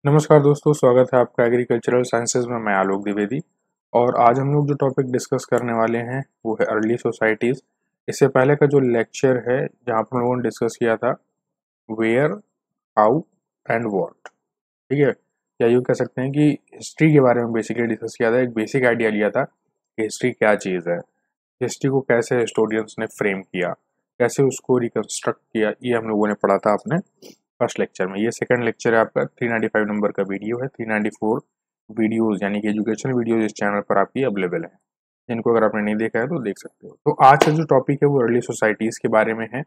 नमस्कार दोस्तों, स्वागत है आपका एग्रीकल्चरल साइंसेज में। मैं आलोक द्विवेदी और आज हम लोग जो टॉपिक डिस्कस करने वाले हैं वो है अर्ली सोसाइटीज़। इससे पहले का जो लेक्चर है जहाँ पर हम लोगों ने डिस्कस किया था वेयर, हाउ एंड व्हाट, ठीक है। या यूँ कह सकते हैं कि हिस्ट्री के बारे में बेसिकली डिस्कस किया था। एक बेसिक आइडिया लिया था कि हिस्ट्री क्या चीज़ है, हिस्ट्री को कैसे हिस्टोरियंस ने फ्रेम किया, कैसे उसको रिकंस्ट्रक्ट किया। ये हम लोगों ने पढ़ा था अपने फर्स्ट लेक्चर में। ये सेकंड लेक्चर है आपका, 395 नंबर का वीडियो है। 394 वीडियोस यानी कि एजुकेशनल वीडियोस इस चैनल पर आपकी अवेलेबल है, जिनको अगर आपने नहीं देखा है तो देख सकते हो। तो आज का जो टॉपिक है वो अर्ली सोसाइटीज़ के बारे में है।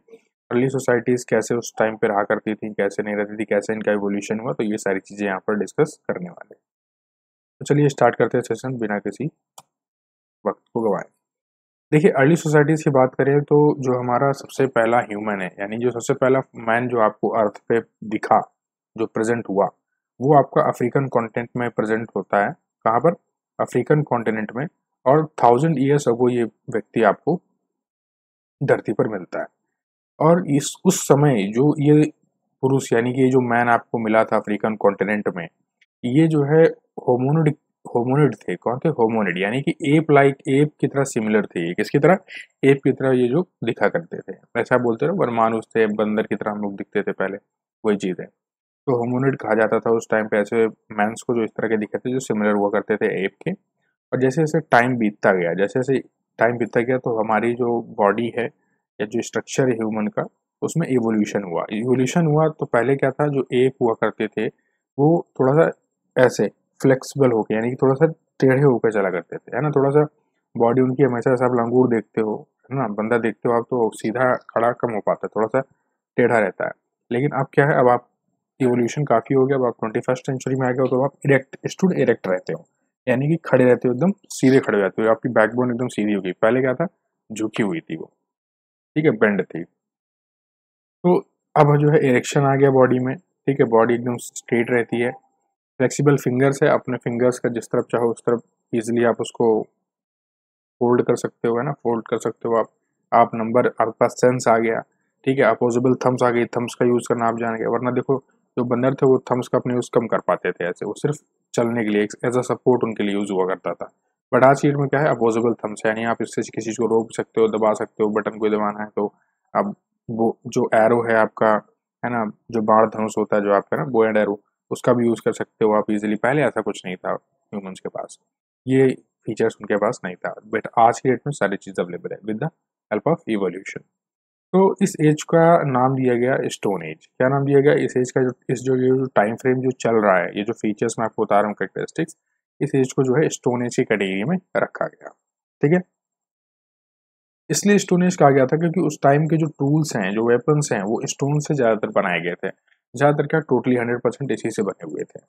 अर्ली सोसाइटीज़ कैसे उस टाइम पे रहा करती थी, कैसे नहीं रहती थी, कैसे इनका इवोल्यूशन हुआ, तो ये सारी चीज़ें यहाँ पर डिस्कस करने वाले हैं। तो चलिए स्टार्ट करते हैं सेशन बिना किसी वक्त को गवाए। देखिए, अर्ली सोसाइटीज़ की बात करें तो जो हमारा सबसे पहला ह्यूमन है, यानी जो सबसे पहला मैन जो आपको अर्थ पे दिखा, जो प्रेजेंट हुआ, वो आपका अफ्रीकन कॉन्टिनेंट में प्रेजेंट होता है। कहाँ पर? अफ्रीकन कॉन्टिनेंट में। और 1000 ईयर्स अगो ये व्यक्ति आपको धरती पर मिलता है। और इस उस समय जो ये पुरुष यानी कि ये जो मैन आपको मिला था अफ्रीकन कॉन्टिनेंट में, ये जो है होमोनिड होमोनिड थे। कौन थे? होमोनिड, यानी कि एप लाइक, एप की तरह सिमिलर थे। ये किसकी तरह? एप की तरह ये जो दिखा करते थे। ऐसा बोलते रहे वनमानुष थे, बंदर की तरह हम लोग दिखते थे पहले, वही चीज़ है। तो होमोनिड कहा जाता था उस टाइम पे ऐसे मैंस को जो इस तरह के दिखे थे, जो सिमिलर हुआ करते थे एप के। और जैसे जैसे टाइम बीतता गया, जैसे जैसे टाइम बीतता गया, तो हमारी जो बॉडी है या जो स्ट्रक्चर है ह्यूमन का, उसमें इवोल्यूशन हुआ। तो पहले क्या था, जो एप हुआ करते थे वो थोड़ा सा ऐसे फ्लेक्सिबल होके, यानी कि थोड़ा सा टेढ़े होकर चला करते थे, है ना। थोड़ा सा बॉडी उनकी हमेशा से, आप लंगूर देखते हो, है ना, बंदा देखते हो आप, तो सीधा खड़ा कम हो पाता है, थोड़ा सा टेढ़ा रहता है। लेकिन अब क्या है, अब आप इवोल्यूशन काफ़ी हो गया। अब आप 21st सेंचुरी में आ गए हो, तो आप इरेक्ट स्टूड इरेक्ट रहते हो, यानी कि खड़े रहते हो, एकदम सीधे खड़े हो जाते हो, आपकी बैकबोन एकदम सीधी हो गई। पहले क्या था, झुकी हुई थी वो, ठीक है, बेंड थी। तो अब जो है इरेक्शन आ गया बॉडी में, ठीक है, बॉडी एकदम स्ट्रेट रहती है। फ्लेक्सिबल फिंगर्स है, अपने फिंगर्स का जिस तरफ चाहो उस तरफ इजिली आप उसको फोल्ड कर सकते हो, है ना, फोल्ड कर सकते हो आप नंबर, आपके पास सेंस आ गया, ठीक है। अपोजिबल थम्स आ गई, थम्स का यूज़ करना आप जान गए। वरना देखो, जो बंदर थे वो थम्स का अपने यूज़ कम कर पाते थे, ऐसे वो सिर्फ चलने के लिए एज अ सपोर्ट उनके लिए यूज़ हुआ करता था। बट आज की डेट में क्या है, अपोजिबल थम्स है, यानी आप इससे किसी चीज़ को रोक सकते हो, दबा सकते हो। बटन को दबाना है तो अब वो जो एरो है आपका, है ना, जो बाण धनुष होता है जो आपका ना, बो एंड एरो, उसका भी यूज़ कर सकते हो आप इजीली। पहले ऐसा कुछ नहीं था ह्यूमंस के पास, ये फीचर्स उनके पास नहीं था। बट आज की डेट में सारी चीज़ अवेलेबल है with the help of evolution. तो इस एज का नाम दिया गया स्टोन एज। क्या नाम दिया गया इस एज का? जो इस जो ये जो टाइम फ्रेम जो चल रहा है, ये जो फीचर्स मैं आपको बता रहा हूँ, कैरेक्टरिस्टिक्स, इस एज को जो है स्टोन एज की कैटेगरी में रखा गया, ठीक है। इसलिए स्टोन एज कहा गया था क्योंकि उस टाइम के जो टूल्स हैं, जो वेपन्स हैं, वो स्टोन से ज़्यादातर बनाए गए थे। ज़्यादातर क्या, टोटली 100% इसी से बने हुए थे।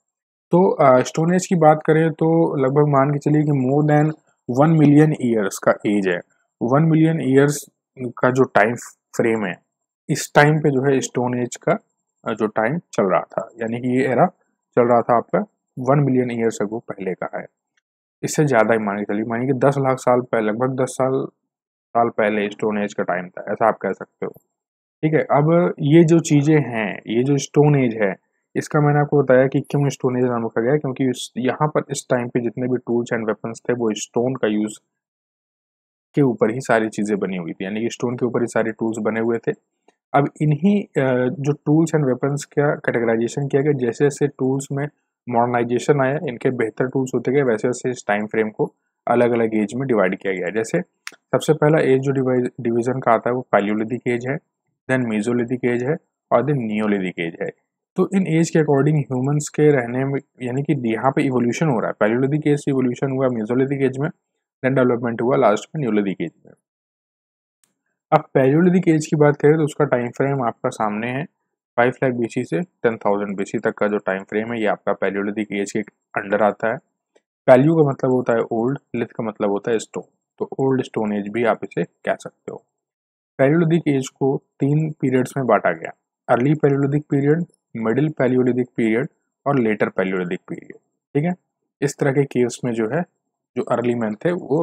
तो स्टोन एज की बात करें तो लगभग मान के चलिए कि मोर देन 1 मिलियन ईयर्स का एज है। 1 मिलियन ईयर्स का जो टाइम फ्रेम है, इस टाइम पे जो है स्टोन एज का जो टाइम चल रहा था, यानी कि ये एरा चल रहा था आपका 1 मिलियन ईयर्स अगो पहले का है। इससे ज़्यादा ही मान के चलिए, मानिए कि 10 लाख साल पहले, लगभग 10 साल पहले स्टोन एज का टाइम था, ऐसा आप कह सकते हो, ठीक है। अब ये जो चीज़ें हैं, ये जो स्टोन एज है, इसका मैंने आपको बताया कि क्यों स्टोन एज नाम रखा गया है, क्योंकि यहाँ पर इस टाइम पे जितने भी टूल्स एंड वेपन्स थे वो स्टोन का यूज़ के ऊपर ही सारी चीज़ें बनी हुई थी, यानी कि स्टोन के ऊपर ही सारे टूल्स बने हुए थे। अब इन्हीं जो टूल्स एंड वेपन्स का कैटेगराइजेशन किया गया, जैसे जैसे टूल्स में मॉडर्नाइजेशन आया, इनके बेहतर टूल्स होते गए, वैसे वैसे इस टाइम फ्रेम को अलग अलग एज में डिवाइड किया गया। जैसे सबसे पहला एज जो डिवीजन का आता है वो पैलियोलिथिक एज है, देन मेसोलिथिक एज है, और देन नियोलिथिक एज है। तो इन एज के अकॉर्डिंग ह्यूमंस के रहने में, यानी कि यहाँ पे इवोल्यूशन हो रहा है। पैलियोलिथिक एज से इवोल्यूशन हुआ मेसोलिथिक एज में, देन डेवलपमेंट हुआ लास्ट में न्यूलिथिक एज में। अब पैलियोलिथिक एज की बात करें तो उसका टाइम फ्रेम आपका सामने है। 5 लाख BC से 10,000 BC तक का जो टाइम फ्रेम है, ये आपका पैलियोलिथिक एज के अंडर आता है। पैलियो का मतलब होता है ओल्ड, लिथ का मतलब होता है स्टोन, तो ओल्ड स्टोन एज भी आप इसे कह सकते हो। पैलियोलिथिक एज को 3 पीरियड्स में बांटा गया: early Palaeolithic period, middle Palaeolithic period और लेटर पैलियोलिथिक पीरियड, ठीक है। इस तरह के केव्स में जो है, जो अर्ली मैन थे वो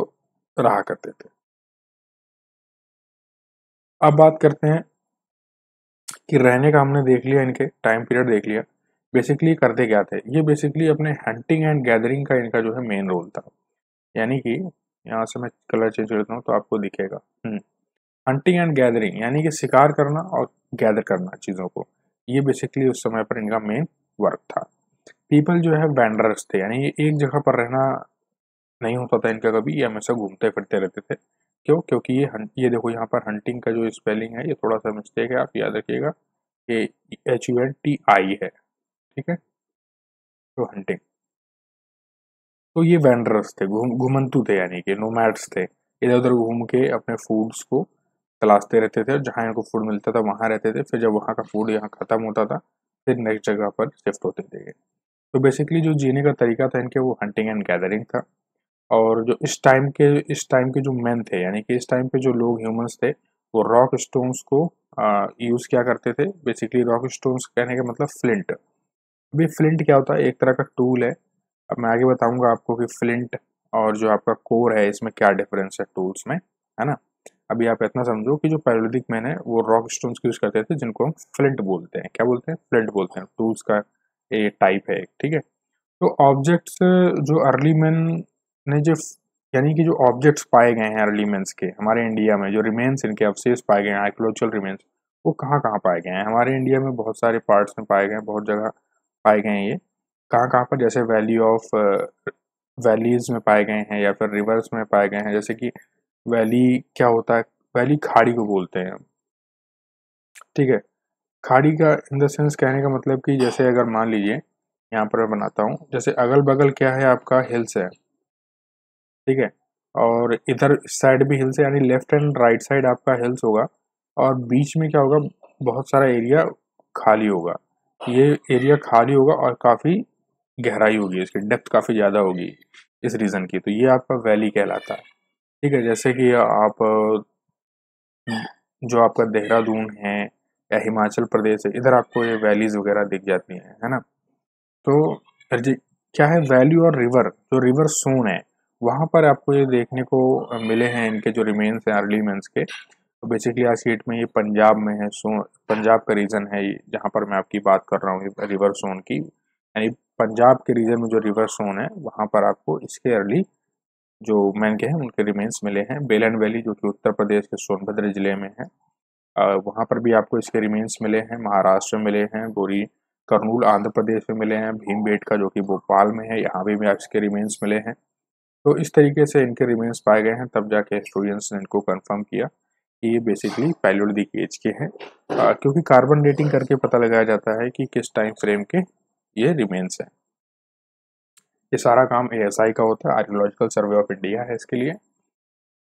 रहा करते थे। अब बात करते हैं कि रहने का हमने देख लिया, इनके टाइम पीरियड देख लिया, बेसिकली करते क्या थे, ये बेसिकली अपने हंटिंग एंड गैदरिंग का इनका जो है मेन रोल था। यानी कि यहाँ से मैं कलर चेंज करता हूँ तो आपको दिखेगा। हंटिंग एंड गैदरिंग यानी कि शिकार करना और गैदर करना चीज़ों को, ये बेसिकली उस समय पर इनका मेन वर्क था। पीपल जो है वैंडरर्स थे, यानी ये एक जगह पर रहना नहीं होता था इनका कभी, ये हमेशा घूमते फिरते रहते थे। क्यों? क्योंकि ये देखो यहाँ पर हंटिंग का जो स्पेलिंग है ये थोड़ा सा मिस्टेक है, आप याद रखिएगा। ये HUNTI है, ठीक है। तो हंटिंग, तो ये वेंडरर्स थे, घुमंतु थे, यानी कि नोमैड्स थे। इधर उधर घूम के अपने फूड्स को तलाशते रहते थे और जहाँ इनको फूड मिलता था वहाँ रहते थे। फिर जब वहाँ का फूड यहाँ खत्म होता था फिर नेक्स्ट जगह पर शिफ्ट होते थे। तो बेसिकली जो जीने का तरीका था इनके वो हंटिंग एंड गैदरिंग था। और जो इस टाइम के जो मैन थे, यानी कि इस टाइम पे जो लोग ह्यूमंस थे, वो रॉक स्टोन्स को यूज क्या करते थे। बेसिकली रॉक स्टोन्स कहने का मतलब फ्लिंट। अभी फ्लिंट क्या होता है, एक तरह का टूल है। अब मैं आगे बताऊंगा आपको कि फ्लिंट और जो आपका कोर है इसमें क्या डिफरेंस है टूल्स में, है ना। अभी आप इतना समझो कि जो पैरालिथिक मैन है वो रॉक स्टोन्स यूज करते थे, जिनको हम फ्लिंट बोलते हैं। क्या बोलते हैं? फ्लिंट बोलते हैं। टूल्स का ये टाइप है, ठीक है। तो ऑब्जेक्ट्स जो अर्ली मैन ने जो, यानी कि जो ऑब्जेक्ट्स पाए गए हैं अर्ली मैन्स के हमारे इंडिया में, जो रिमेन्स इनके अवशेष पाए गए हैं, आर्कियोलॉजिकल रिमेन्स, वो कहाँ कहाँ पाए गए हैं हमारे इंडिया में? बहुत सारे पार्ट्स में पाए गए हैं, बहुत जगह पाए गए हैं ये। कहाँ कहाँ पर? जैसे वैलीज में पाए गए हैं या फिर रिवर्स में पाए गए हैं। जैसे कि वैली क्या होता है? वैली खाड़ी को बोलते हैं, ठीक है। खाड़ी का इन द सेंस कहने का मतलब कि जैसे अगर मान लीजिए यहाँ पर मैं बनाता हूँ, जैसे अगल बगल क्या है आपका? हिल्स है, ठीक है। और इधर इस साइड भी हिल्स है, यानी लेफ्ट एंड राइट साइड आपका हिल्स होगा। और बीच में क्या होगा? बहुत सारा एरिया खाली होगा। ये एरिया खाली होगा और काफी गहराई होगी, इसकी डेप्थ काफी ज्यादा होगी इस रीजन की, तो ये आपका वैली कहलाता है, ठीक है। जैसे कि आप जो आपका देहरादून है या हिमाचल प्रदेश है, इधर आपको ये वैलीज वगैरह दिख जाती हैं, है ना। तो फिर जी क्या है, वैली और रिवर, जो रिवर सोन है वहां पर आपको ये देखने को मिले हैं इनके जो रिमेन्स हैं अर्ली मेंस के। तो बेसिकली आज की डेट में ये पंजाब में है, सो पंजाब का रीजन है जहाँ पर मैं आपकी बात कर रहा हूँ रिवर सोन की, यानी पंजाब के रीजन में जो रिवर सोन है वहां पर आपको इसके अर्ली जो मैन के हैं उनके रिमेन्स मिले हैं। बेलन वैली जो कि उत्तर प्रदेश के सोनभद्र जिले में है, वहां पर भी आपको इसके रिमेन्स मिले हैं। महाराष्ट्र में मिले हैं, बोरी कर्नूल आंध्र प्रदेश में मिले हैं, भीमबेटका जो कि भोपाल में है, यहाँ भी इसके रिमेन्स मिले हैं। तो इस तरीके से इनके रिमेन्स पाए गए हैं, तब जाके हिस्टोरियंस ने इनको कंफर्म किया कि ये बेसिकली पैलियोलिथिक एज के हैं। क्योंकि कार्बन डेटिंग करके पता लगाया जाता है कि किस टाइम फ्रेम के ये रिमेन्स हैं। ये सारा काम ASI का होता है, आर्कियोलॉजिकल सर्वे ऑफ इंडिया है इसके लिए,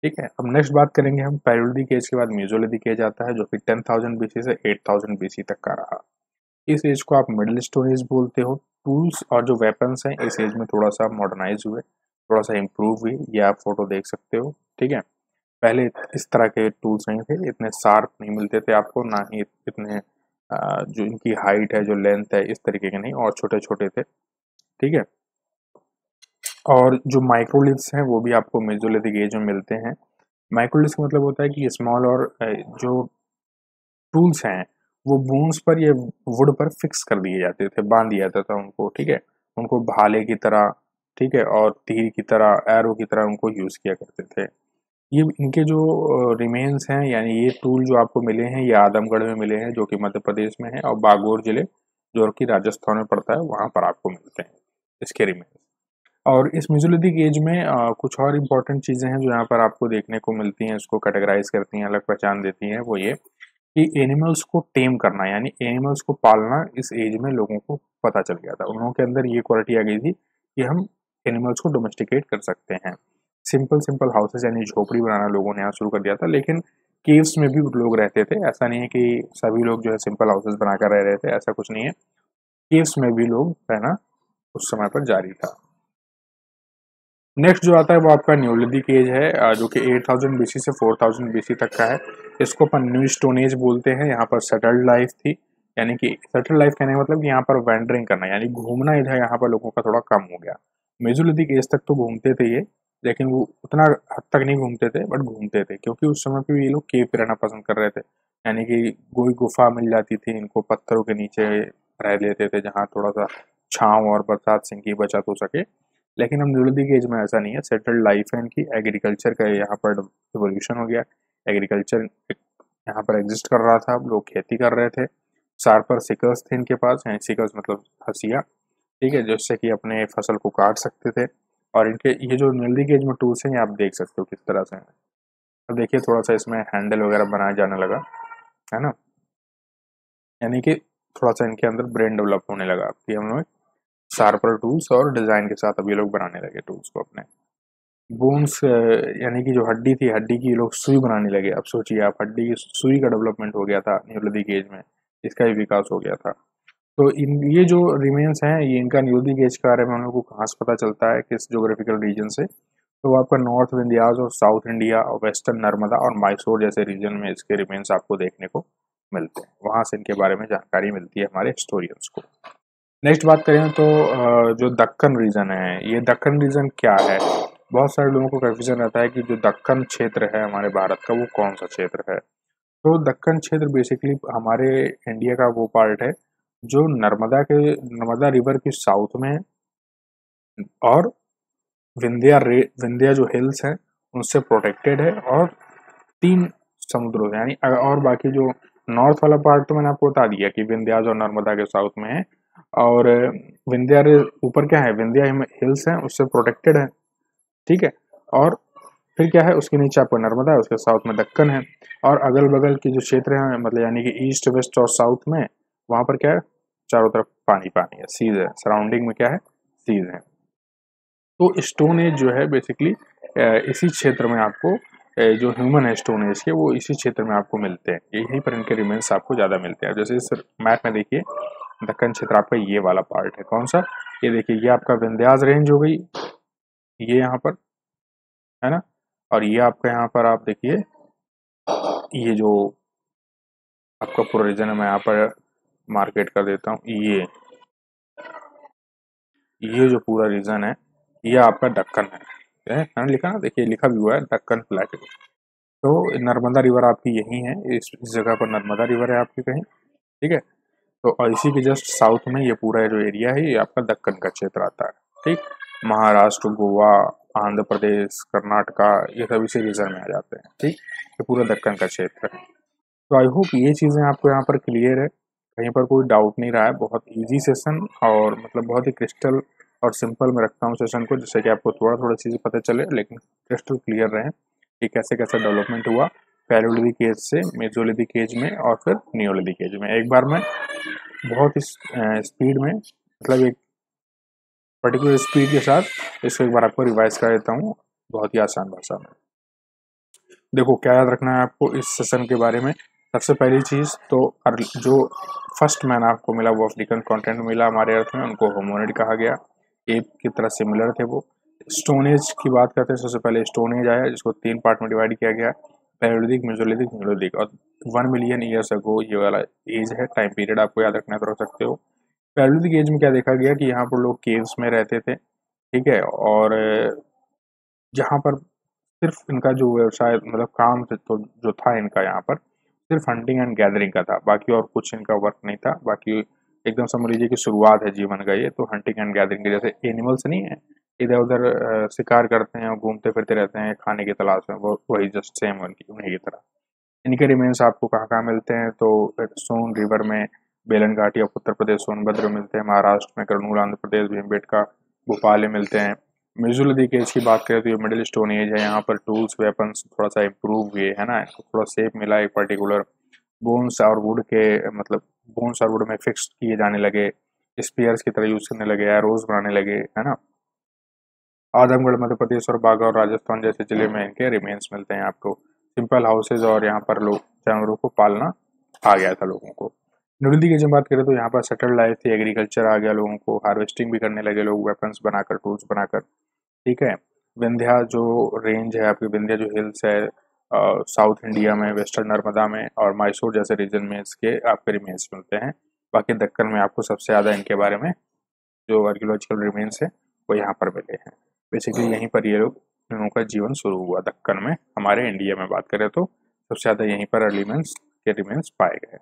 ठीक है। अब नेक्स्ट बात करेंगे हम पैलियोलिथिक एज के बाद मेसोलिथिक एज आता है, जो कि 10,000 BC से 8,000 BC तक का रहा। इस एज को आप मिडिल स्टोन एज बोलते हो। टूल्स और जो वेपन्स हैं इस एज में थोड़ा सा मॉडर्नाइज हुए, थोड़ा सा इम्प्रूव हुए, ये आप फोटो देख सकते हो, ठीक है। पहले इस तरह के टूल्स नहीं थे, इतने शार्प नहीं मिलते थे आपको, ना ही इतने जो इनकी हाइट है, जो लेंथ है, इस तरीके के नहीं, और छोटे छोटे थे, ठीक है। और जो माइक्रोलिथ्स हैं वो भी आपको मेसोलिथिक एज में मिलते हैं। माइक्रोलिथ्स का मतलब होता है कि स्मॉल और जो टूल्स हैं वो बोन्स पर या वुड पर फिक्स कर दिए जाते थे, बांध दिया जाता था उनको, ठीक है। उनको भाले की तरह, ठीक है, और तीर की तरह, एरो की तरह उनको यूज किया करते थे। ये इनके जो रिमेन्स हैं, यानी ये टूल जो आपको मिले हैं ये आदमगढ़ में मिले हैं जो कि मध्य प्रदेश में है, और बागोर जिले जो कि राजस्थान में पड़ता है वहां पर आपको मिलते हैं इसके रिमेन्स। और इस मेसोलिथिक एज में कुछ और इम्पोर्टेंट चीजें हैं जो यहाँ पर आपको देखने को मिलती हैं, इसको कैटेगराइज करती हैं, अलग पहचान देती हैं। वो ये कि एनिमल्स को टेम करना, यानी एनिमल्स को पालना इस एज में लोगों को पता चल गया था। उन लोगों के अंदर ये क्वालिटी आ गई थी कि हम एनिमल्स को डोमेस्टिकेट कर सकते हैं। सिंपल सिंपल हाउसेस यानी झोपड़ी बनाना लोगों ने यहाँ शुरू कर दिया था, लेकिन केव्स में भी लोग रहते थे। ऐसा नहीं है कि सभी लोग जो है सिंपल हाउसेस बनाकर रह रहे थे, ऐसा कुछ नहीं है। केव्स में भी लोग रहना उस समय पर जारी था। नेक्स्ट जो आता है वो आपका न्यूलिथिक एज है, जो कि 8,000 BC से 4,000 BC तक का है। इसको अपन न्यू स्टोन एज बोलते हैं। यहाँ पर सेटल्ड लाइफ थी, यानी कि सेटल्ड लाइफ कहने का मतलब कि यहाँ पर वेंडरिंग करना, यानी घूमना इधर यहाँ पर लोगों का थोड़ा कम हो गया। मेसोलिथिक एज तक तो घूमते थे ये, लेकिन वो उतना हद तक नहीं घूमते थे, बट घूमते थे, क्योंकि उस समय पे ये लोग केव पे रहना पसंद कर रहे थे। यानी कि कोई गुफा मिल जाती थी इनको पत्थरों के नीचे, रह लेते थे, जहाँ थोड़ा सा छाँव और बरसात से इनकी बचत हो सके। लेकिन अब न्यूलिथिक एज में ऐसा नहीं है, सेटल्ड लाइफ है इनकी, एग्रीकल्चर का यहाँ पर इवोल्यूशन हो गया, एग्रीकल्चर यहाँ पर एग्जिस्ट कर रहा था, अब लोग खेती कर रहे थे, शार्पर सिकल्स थे इनके पास, सिकल्स मतलब हंसिया, ठीक है, जिससे कि अपने फसल को काट सकते थे। और इनके ये जो न्यूलिथिक एज में टूल्स हैं, ये आप देख सकते हो किस तरह से हैं। अब देखिए थोड़ा सा इसमें हैंडल वगैरह बनाया जाने लगा, है ना, यानी कि थोड़ा सा इनके अंदर ब्रेन डेवलप होने लगा कि हम लोग शार्पर टूल्स और डिज़ाइन के साथ अब ये लोग बनाने लगे टूल्स को अपने। बोन्स यानी कि जो हड्डी थी, हड्डी की लोग सुई बनाने लगे। अब सोचिए आप, हड्डी की सुई का डेवलपमेंट हो गया था न्यूलिथिक एज में, इसका भी विकास हो गया था। तो इन ये जो रिमेन्स हैं, ये इनका न्यूलिथिक एज के बारे में हम लोग को कहाँ से पता चलता है, किस जोग्राफिकल रीजन से, तो आपका नॉर्थ विंध्यास और साउथ इंडिया और वेस्टर्न नर्मदा और मैसूर जैसे रीजन में इसके रिमेन्स आपको देखने को मिलते हैं। वहाँ से इनके बारे में जानकारी मिलती है हमारे हिस्टोरियंस को। नेक्स्ट बात करें तो जो दक्कन रीजन है, ये दक्कन रीजन क्या है? बहुत सारे लोगों को कन्फ्यूजन रहता है कि जो दक्कन क्षेत्र है हमारे भारत का, वो कौन सा क्षेत्र है। तो दक्कन क्षेत्र बेसिकली हमारे इंडिया का वो पार्ट है जो नर्मदा रिवर की साउथ में है, और विंध्या जो हिल्स हैं उनसे प्रोटेक्टेड है, और 3 समुद्रों से, यानी और बाकी जो नॉर्थ वाला पार्ट तो मैंने आपको बता दिया कि विंध्यास और नर्मदा के साउथ में है, और विंध्या ऊपर क्या है, विंध्या हिल्स हैं उससे प्रोटेक्टेड है, ठीक है। और फिर क्या है, उसके नीचे आपको नर्मदा है, उसके साउथ में दक्कन है, और अगल बगल के जो क्षेत्र हैं, मतलब यानी कि ईस्ट वेस्ट और साउथ में, वहाँ पर क्या है, चारों तरफ पानी पानी है, सीज है, सराउंडिंग में क्या है, सीज है। तो स्टोन एज जो है बेसिकली इसी क्षेत्र में आपको जो ह्यूमन है स्टोन एज के, वो इसी क्षेत्र में आपको मिलते हैं, यहीं पर इनके रिमेन्स आपको ज़्यादा मिलते हैं। जैसे इस मैप में देखिए, दक्कन क्षेत्र आपका ये वाला पार्ट है, कौन सा, ये देखिए, ये आपका विंध्यास रेंज हो गई, ये यहाँ पर है ना, और ये आपका यहाँ पर आप देखिए, ये जो आपका पूरा रीजन है, मैं यहाँ पर मार्केट कर देता हूँ, ये जो पूरा रीजन है, ये आपका दक्कन है ना, लिखा ना, देखिए लिखा भी हुआ है दक्कन प्लेटू। तो नर्मदा रिवर आपकी यही है, इस जगह पर नर्मदा रिवर है आपकी कहीं, ठीक है। तो और इसी के जस्ट साउथ में ये पूरा जो एरिया है, ये आपका दक्कन का क्षेत्र आता है, ठीक। महाराष्ट्र, गोवा, आंध्र प्रदेश, कर्नाटका, ये सब इसी रीजन में आ जाते हैं, ठीक। ये पूरा दक्कन का क्षेत्र है। तो आई होप ये चीज़ें आपको यहाँ पर क्लियर है, कहीं पर कोई डाउट नहीं रहा है। बहुत इजी सेशन, और मतलब बहुत ही क्रिस्टल और सिंपल में रखता हूँ सेशन को, जिससे कि आपको थोड़ा थोड़ा चीज़ें पता चले, लेकिन क्रिस्टल क्लियर रहे कि कैसे कैसे डेवलपमेंट हुआ पैलियोलिथिक एज से मेसोलिथिक एज में और फिर नियोलिथिक एज में। एक बार मैं बहुत ही स्पीड में, मतलब एक पर्टिकुलर स्पीड के साथ इसको एक बार आपको रिवाइज कर देता हूँ, बहुत ही आसान भाषा में। देखो क्या याद रखना है आपको इस सेशन के बारे में। सबसे पहली चीज़ तो जो फर्स्ट मैन आपको मिला वो अफ्रीकन कॉन्टिनेंट मिला हमारे अर्थ में, उनको होमोनिड कहा गया, एप की तरह सिमिलर थे वो। स्टोन एज की बात करते हैं, सबसे पहले स्टोन एज आया, जिसको 3 पार्ट में डिवाइड किया गया, पैलियोलिथिक, मेसोलिथिक, नियोलिथिक, और 1 मिलियन ईयर्स अगो ये वाला एज है, टाइम पीरियड आपको याद रखना है तो रख सकते हो। पैलियोलिथिक एज में क्या देखा गया कि यहाँ पर लोग केव्स में रहते थे, ठीक है, और जहाँ पर सिर्फ इनका जो व्यवसाय मतलब काम तो जो था इनका यहाँ पर सिर्फ हंटिंग एंड गैदरिंग का था, बाकी और कुछ इनका वर्क नहीं था। बाकी एकदम समझ लीजिए कि शुरुआत है जीवन का ये, तो हंटिंग एंड गैदरिंग के, जैसे एनिमल्स नहीं है इधर उधर शिकार करते हैं और घूमते फिरते रहते हैं खाने की तलाश में, वो वही जस्ट सेम उन्हीं की तरह। इनके रिमेन्स आपको कहाँ कहाँ मिलते हैं, तो सोन रिवर में बेलन घाटी ऑफ उत्तर प्रदेश सोनभद्र मिलते हैं, महाराष्ट्र में कर्नूल आंध्र प्रदेश भीमबेटका भोपाल में मिलते हैं। मेसोलिथिक एज की बात करें तो ये मिडिल स्टोन एज है, यहाँ पर टूल्स वेपन्स थोड़ा सा इम्प्रूव हुए है ना, थोड़ा शेप मिला एक पर्टिकुलर, बोन्स और वुड के मतलब बोन्स और वुड में फिक्स किए जाने लगे, स्पीयर्स की तरह यूज करने लगे, एरोज बनाने लगे, है ना। आजमगढ़ मध्य प्रदेश और बाघा और राजस्थान जैसे जिले में इनके रिमेन्स मिलते हैं आपको। सिंपल हाउसेज और यहाँ पर लोग जानवरों को पालना आ गया था लोगों को। न्यूलिथिक एज में बात करें तो यहाँ पर सेटल्ड लाइफ थी, एग्रीकल्चर आ गया लोगों को, हार्वेस्टिंग भी करने लगे लोग वेपन्स बनाकर, टूल्स बनाकर, ठीक है। विंध्या जो रेंज है आपकी, विंध्या जो हिल्स है साउथ इंडिया में, वेस्टर्न नर्मदा में और मैसूर जैसे रीजन में इसके आपके रिमेन्स मिलते हैं। बाकी दक्कन में आपको सबसे ज़्यादा इनके बारे में जो आर्कियोलॉजिकल रिमेन्स है वो यहाँ पर मिले हैं। बेसिकली यहीं पर ये लोग इन लोगों का जीवन शुरू हुआ दक्कन में, हमारे इंडिया में बात करें तो सबसे ज़्यादा यहीं पर एलिमेंट्स के रिमेन्स पाए गए।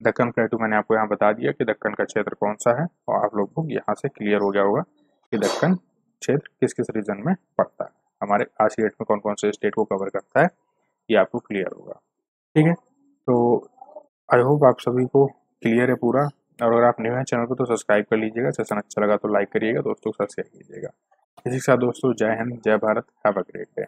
दक्कन प्लेटू मैंने आपको यहाँ बता दिया कि दक्कन का क्षेत्र कौन सा है, और आप लोग को यहाँ से क्लियर हो गया होगा कि दक्कन क्षेत्र किस किस रीजन में पड़ता है, हमारे आज की डेट में कौन कौन से स्टेट को कवर करता है, ये आपको क्लियर होगा। ठीक है, तो आई होप आप सभी को क्लियर है पूरा, और अगर आप नए हैं चैनल को तो सब्सक्राइब कर लीजिएगा, सेशन अच्छा लगा तो लाइक करिएगा, दोस्तों के साथ शेयर कीजिएगा। इसी के साथ दोस्तों, जय हिंद, जय Bharat, have a great day.